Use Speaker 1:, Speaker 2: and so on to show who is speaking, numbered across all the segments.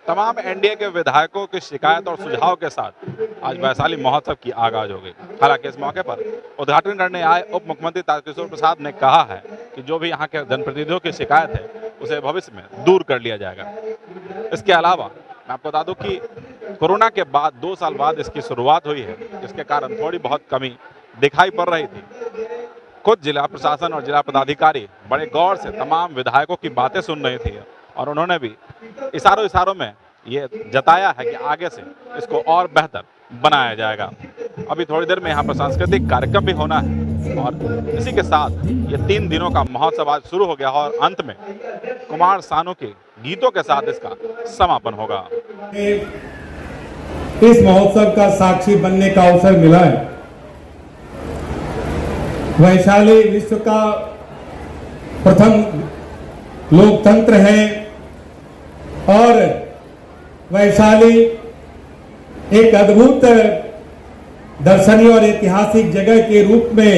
Speaker 1: तमाम एनडीए के विधायकों की शिकायत और सुझाव के साथ आज वैशाली महोत्सव की आगाज हो गई। हालांकि इस मौके पर उद्घाटन करने आए उप मुख्यमंत्री तारकिशोर प्रसाद ने कहा है कि जो भी यहाँ के जनप्रतिनिधियों की शिकायत है उसे भविष्य में दूर कर लिया जाएगा। इसके अलावा मैं आपको बता दूं कि कोरोना के बाद 2 साल बाद इसकी शुरुआत हुई है, जिसके कारण थोड़ी बहुत कमी दिखाई पड़ रही थी। खुद जिला प्रशासन और जिला पदाधिकारी बड़े गौर से तमाम विधायकों की बातें सुन रही थी और उन्होंने भी इशारों में ये जताया है कि आगे से इसको और बेहतर बनाया जाएगा। अभी थोड़ी देर में यहाँ पर सांस्कृतिक कार्यक्रम भी होना है और इसी के साथ ये 3 दिनों का महोत्सव आज शुरू हो गया और अंत में कुमार सानू के गीतों के साथ इसका समापन होगा।
Speaker 2: इस महोत्सव का साक्षी बनने का अवसर मिला है। वैशाली विश्व का प्रथम लोकतंत्र है और वैशाली एक अद्भुत दर्शनीय और ऐतिहासिक जगह के रूप में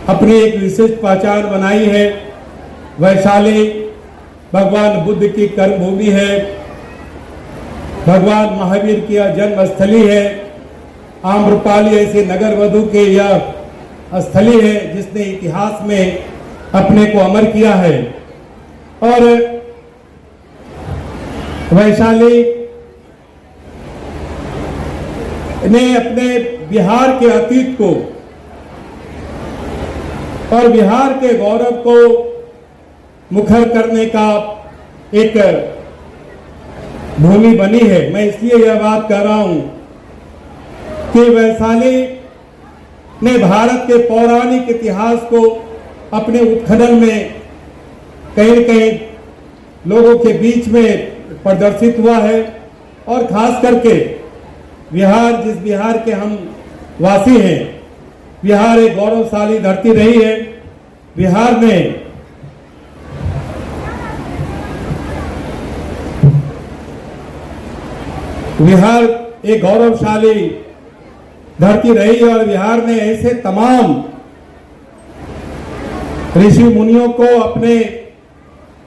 Speaker 2: अपनी एक विशिष्ट पहचान बनाई है। वैशाली भगवान बुद्ध की कर्मभूमि है, भगवान महावीर की जन्म स्थली है, आम्रपाली ऐसे नगर वधु के यह स्थली है जिसने इतिहास में अपने को अमर किया है। और वैशाली ने अपने बिहार के अतीत को और बिहार के गौरव को मुखर करने का एक भूमि बनी है। मैं इसलिए यह बात कर रहा हूं कि वैशाली ने भारत के पौराणिक इतिहास को अपने उत्खनन में कहीं न कहीं लोगों के बीच में प्रदर्शित हुआ है। और खास करके बिहार, जिस बिहार के हम वासी हैं, बिहार एक गौरवशाली धरती रही है। बिहार में एक गौरवशाली धरती रही है और बिहार ने ऐसे तमाम ऋषि मुनियों को, अपने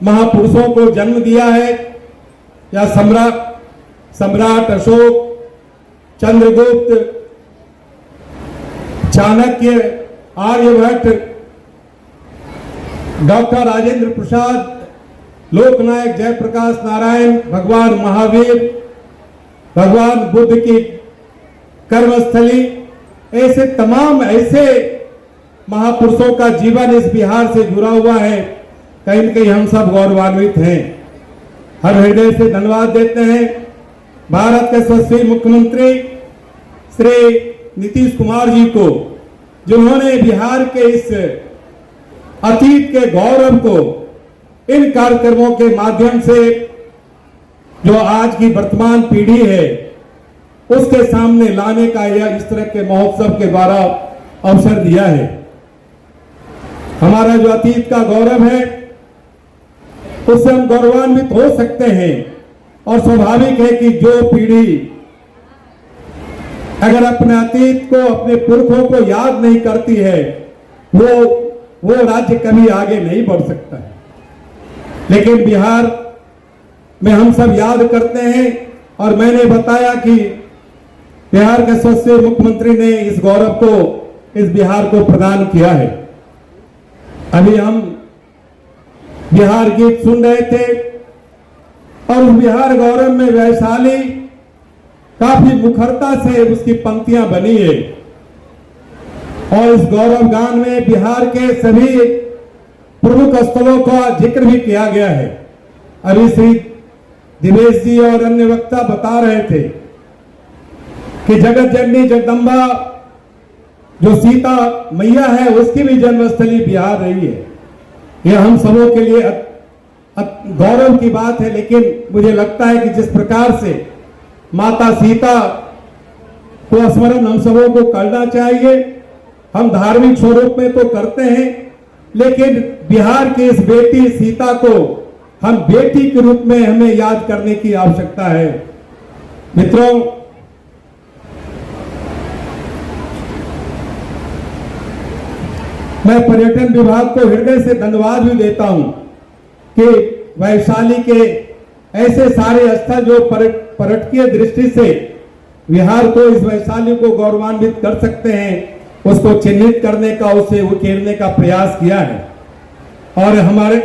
Speaker 2: महापुरुषों को जन्म दिया है। या सम्राट अशोक, चंद्रगुप्त, चाणक्य, आर्यभट्ट, डॉक्टर राजेंद्र प्रसाद, लोकनायक जयप्रकाश नारायण, भगवान महावीर, भगवान बुद्ध की कर्मस्थली, ऐसे तमाम ऐसे महापुरुषों का जीवन इस बिहार से जुड़ा हुआ है। कहीं न कहीं हम सब गौरवान्वित हैं। हर हृदय से धन्यवाद देते हैं भारत के यशस्वी मुख्यमंत्री श्री नीतीश कुमार जी को, जिन्होंने बिहार के इस अतीत के गौरव को इन कार्यक्रमों के माध्यम से जो आज की वर्तमान पीढ़ी है उसके सामने लाने का यह इस तरह के महोत्सव के द्वारा अवसर दिया है। हमारा जो अतीत का गौरव है उससे हम गौरवान्वित हो सकते हैं और स्वाभाविक है कि जो पीढ़ी अगर अपने अतीत को, अपने पुरखों को याद नहीं करती है वो राज्य कभी आगे नहीं बढ़ सकता है। लेकिन बिहार में हम सब याद करते हैं और मैंने बताया कि बिहार के यशस्वी मुख्यमंत्री ने इस गौरव को, इस बिहार को प्रदान किया है। अभी हम बिहार गीत सुन रहे थे और उस बिहार गौरव में वैशाली काफी मुखरता से उसकी पंक्तियां बनी है। और इस गौरव गान में बिहार के सभी प्रमुख स्थलों का जिक्र भी किया गया है। अभी श्री दिनेश जी और अन्य वक्ता बता रहे थे कि जगत जननी जगदम्बा जो सीता मैया है उसकी भी जन्मस्थली बिहार रही है। यह हम सबों के लिए गौरव की बात है। लेकिन मुझे लगता है कि जिस प्रकार से माता सीता को स्मरण हम सबों को करना चाहिए, हम धार्मिक स्वरूप में तो करते हैं, लेकिन बिहार की इस बेटी सीता को हम बेटी के रूप में हमें याद करने की आवश्यकता है। मित्रों, मैं पर्यटन विभाग को हृदय से धन्यवाद भी देता हूं कि वैशाली के ऐसे सारे स्थल जो पर्यटकीय दृष्टि से बिहार को, इस वैशाली को गौरवान्वित कर सकते हैं, उसको चिन्हित करने का, उसे उकेरने का प्रयास किया है। और हमारे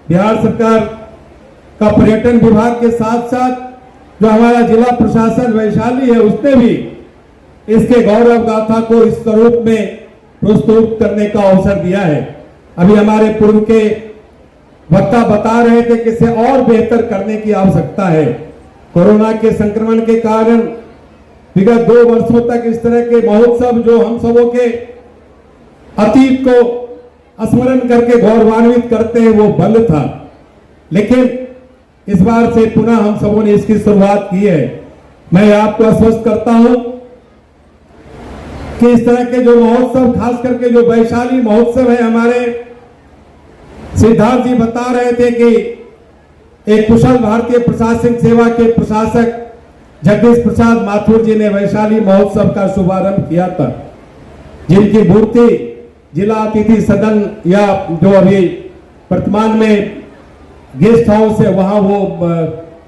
Speaker 2: बिहार सरकार का पर्यटन विभाग के साथ साथ जो हमारा जिला प्रशासन वैशाली है, उसने भी इसके गौरव गाथा को इस स्वरूप में प्रस्तुत करने का अवसर दिया है। अभी हमारे पूर्व के वक्ता बता रहे थे कि इसे और बेहतर करने की आवश्यकता है। कोरोना के संक्रमण के कारण विगत 2 वर्षों तक इस तरह के महोत्सव जो हम सबों के अतीत को स्मरण करके गौरवान्वित करते हैं, वो बंद था। लेकिन इस बार से पुनः हम सबों ने इसकी शुरुआत की है। मैं आपको आश्वस्त करता हूं कि इस तरह के जो महोत्सव, खास करके जो वैशाली महोत्सव है, हमारे सिद्धार्थ जी बता रहे थे कि एक कुशल भारतीय प्रशासनिक सेवा के प्रशासक जगदीश प्रसाद माथुर जी ने वैशाली महोत्सव का शुभारंभ किया था, जिनकी मूर्ति जिला अतिथि सदन या जो अभी वर्तमान में गेस्ट हाउस है, वहां वो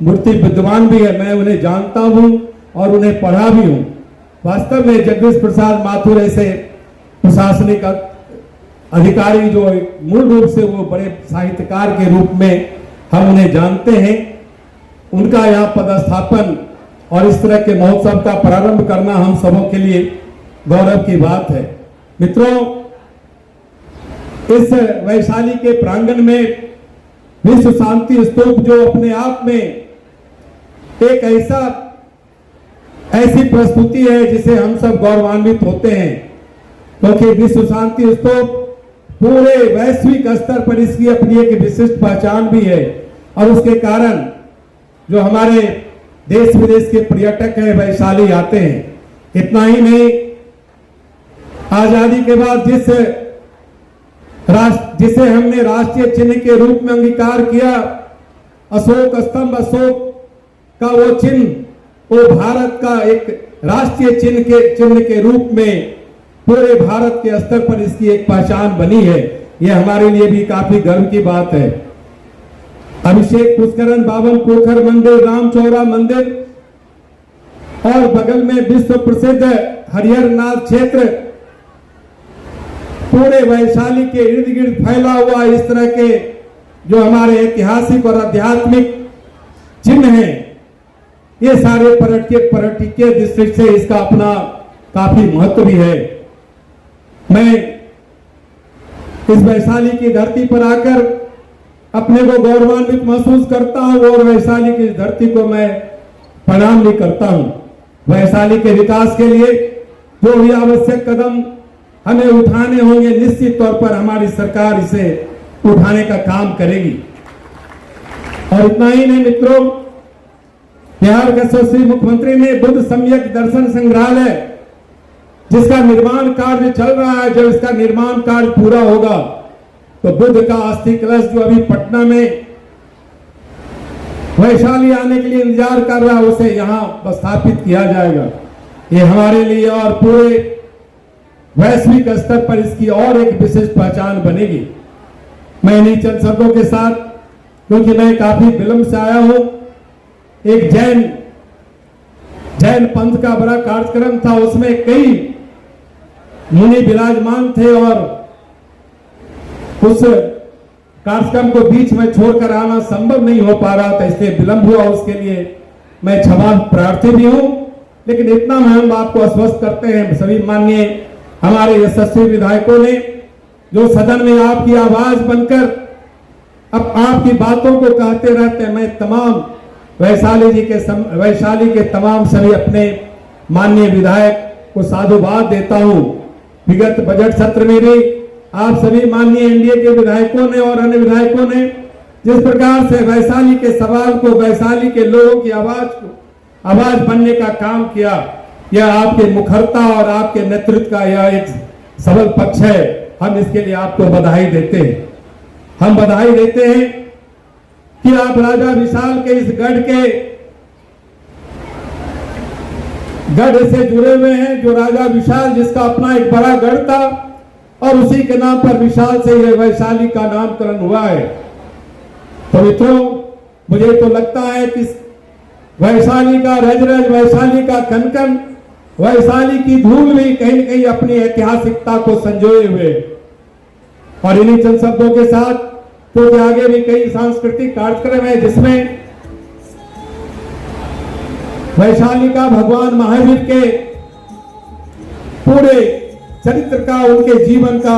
Speaker 2: मूर्ति विद्यमान भी है। मैं उन्हें जानता हूं और उन्हें पढ़ा भी हूं। वास्तव में जगदीश प्रसाद माथुर ऐसे प्रशासनिक अधिकारी जो मूल रूप से वो बड़े साहित्यकार के रूप में हम उन्हें जानते हैं, उनका यहाँ पदस्थापन और इस तरह के महोत्सव का प्रारंभ करना हम सबों के लिए गौरव की बात है। मित्रों, इस वैशाली के प्रांगण में विश्व शांति स्तूप जो अपने आप में एक ऐसी प्रस्तुति है जिसे हम सब गौरवान्वित होते हैं, क्योंकि विश्व शांति स्तूप पूरे वैश्विक स्तर पर इसकी अपनी एक विशिष्ट पहचान भी है। और उसके कारण जो हमारे देश विदेश के पर्यटक हैं वैशाली आते हैं। इतना ही नहीं, आजादी के बाद जिसे हमने राष्ट्रीय चिन्ह के रूप में अंगीकार किया, अशोक स्तंभ, अशोक का वो चिन्ह, वो भारत का एक राष्ट्रीय चिन्ह के रूप में पूरे भारत के स्तर पर इसकी एक पहचान बनी है। यह हमारे लिए भी काफी गर्व की बात है। अभिषेक पुष्करण, बावन पोखर मंदिर, रामचौरा मंदिर और बगल में विश्व प्रसिद्ध हरिहरनाथ क्षेत्र, पूरे वैशाली के इर्द गिर्द फैला हुआ इस तरह के जो हमारे ऐतिहासिक और आध्यात्मिक चिन्ह हैं, ये सारे पर्यटकीय दृष्टि से इसका अपना काफी महत्व भी है। मैं इस वैशाली की धरती पर आकर अपने को गौरवान्वित महसूस करता हूं और वैशाली की धरती को मैं प्रणाम भी करता हूं। वैशाली के विकास के लिए जो भी आवश्यक कदम हमें उठाने होंगे, निश्चित तौर पर हमारी सरकार इसे उठाने का काम करेगी। और इतना ही नहीं मित्रों, बिहार के यशस्वी मुख्यमंत्री ने बुद्ध सम्यक दर्शन संग्रहालय, जिसका निर्माण कार्य चल रहा है, जब इसका निर्माण कार्य पूरा होगा तो बुद्ध का अस्थि कलश जो अभी पटना में वैशाली आने के लिए इंतजार कर रहा है, उसे यहां स्थापित किया जाएगा। ये हमारे लिए और पूरे वैश्विक स्तर पर इसकी और एक विशिष्ट पहचान बनेगी। मैं इन्हीं चंद शब्दों के साथ, क्योंकि मैं काफी विलंब से आया हूं, एक जैन पंथ का बड़ा कार्यक्रम था, उसमें कई मुनि विराजमान थे और उस कार्यक्रम को बीच में छोड़कर आना संभव नहीं हो पा रहा था, इसलिए विलंब हुआ। उसके लिए मैं क्षमा प्रार्थी भी हूं। लेकिन इतना हम आपको आश्वस्त करते हैं, सभी माननीय हमारे यशस्वी विधायकों ने जो सदन में आपकी आवाज बनकर अब आपकी बातों को कहते रहते हैं, मैं तमाम वैशाली के तमाम सभी अपने माननीय विधायक को साधुवाद देता हूं। विगत बजट सत्र में भी आप सभी माननीय एनडीए के विधायकों ने और अन्य विधायकों ने जिस प्रकार से वैशाली के सवाल को, वैशाली के लोगों की आवाज बनने का काम किया, यह आपके मुखरता और आपके नेतृत्व का यह एक सबल पक्ष है। हम इसके लिए आपको बधाई देते हैं। हम बधाई देते हैं कि आप राजा विशाल के इस गढ़ से जुड़े हुए हैं, जो राजा विशाल जिसका अपना एक बड़ा गढ़ था और उसी के नाम पर विशाल से यह वैशाली का नामकरण हुआ है। तो मित्रों, मुझे तो लगता है कि वैशाली का रज रज, वैशाली का कन कन, वैशाली की धूल भी कहीं न कहीं अपनी ऐतिहासिकता को संजोए हुए। और इन्हीं चंद शब्दों के साथ तो आगे भी कई सांस्कृतिक कार्यक्रम है जिसमें वैशाली का भगवान महावीर के पूरे चरित्र का, उनके जीवन का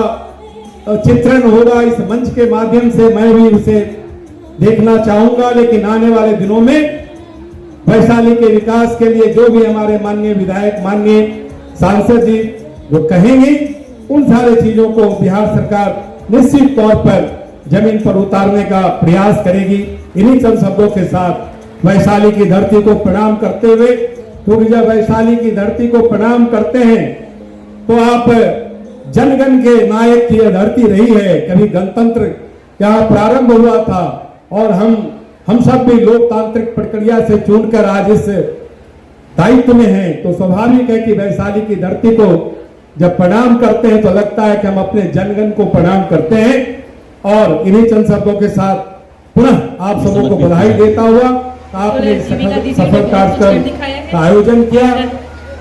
Speaker 2: चित्रण होगा। इस मंच के माध्यम से मैं भी उसे देखना चाहूंगा। लेकिन आने वाले दिनों में वैशाली के विकास के लिए जो भी हमारे माननीय विधायक, माननीय सांसद जी जो कहेंगे, उन सारे चीजों को बिहार सरकार निश्चित तौर पर जमीन पर उतारने का प्रयास करेगी। इन्हीं चंद शब्दों के साथ वैशाली की धरती को प्रणाम करते हुए, क्योंकि जब वैशाली की धरती को प्रणाम करते हैं तो आप जनगण के नायक की यह धरती रही है। कभी गणतंत्र यहाँ प्रारंभ हुआ था और हम सब भी लोकतांत्रिक प्रक्रिया से चुनकर आज इस दायित्व में हैं। तो स्वाभाविक है कि वैशाली की धरती को जब प्रणाम करते हैं तो लगता है कि हम अपने जनगण को प्रणाम करते हैं। और इन्हीं चंद शब्दों के साथ पुनः आप सबों को बधाई देता हुआ आपने सफल कार्यक्रम का आयोजन किया।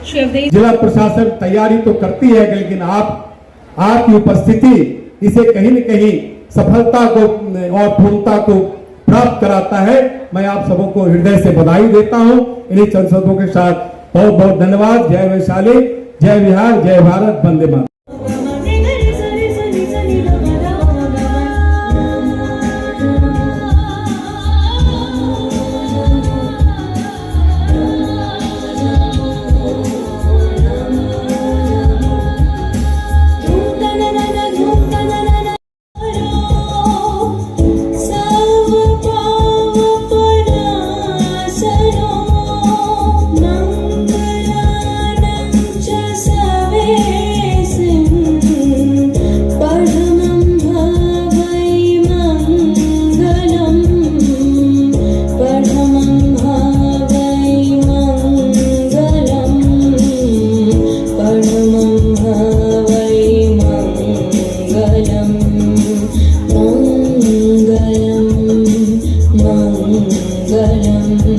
Speaker 2: जिला प्रशासन तैयारी तो करती है, लेकिन आपकी उपस्थिति इसे कहीं न कहीं सफलता को और पूर्णता को प्राप्त कराता है। मैं आप सबों को हृदय से बधाई देता हूं। इन्हीं चंद शब्दों के साथ बहुत बहुत धन्यवाद। जय वैशाली, जय बिहार, जय भारत, वंदे मातरम।
Speaker 3: मंगलम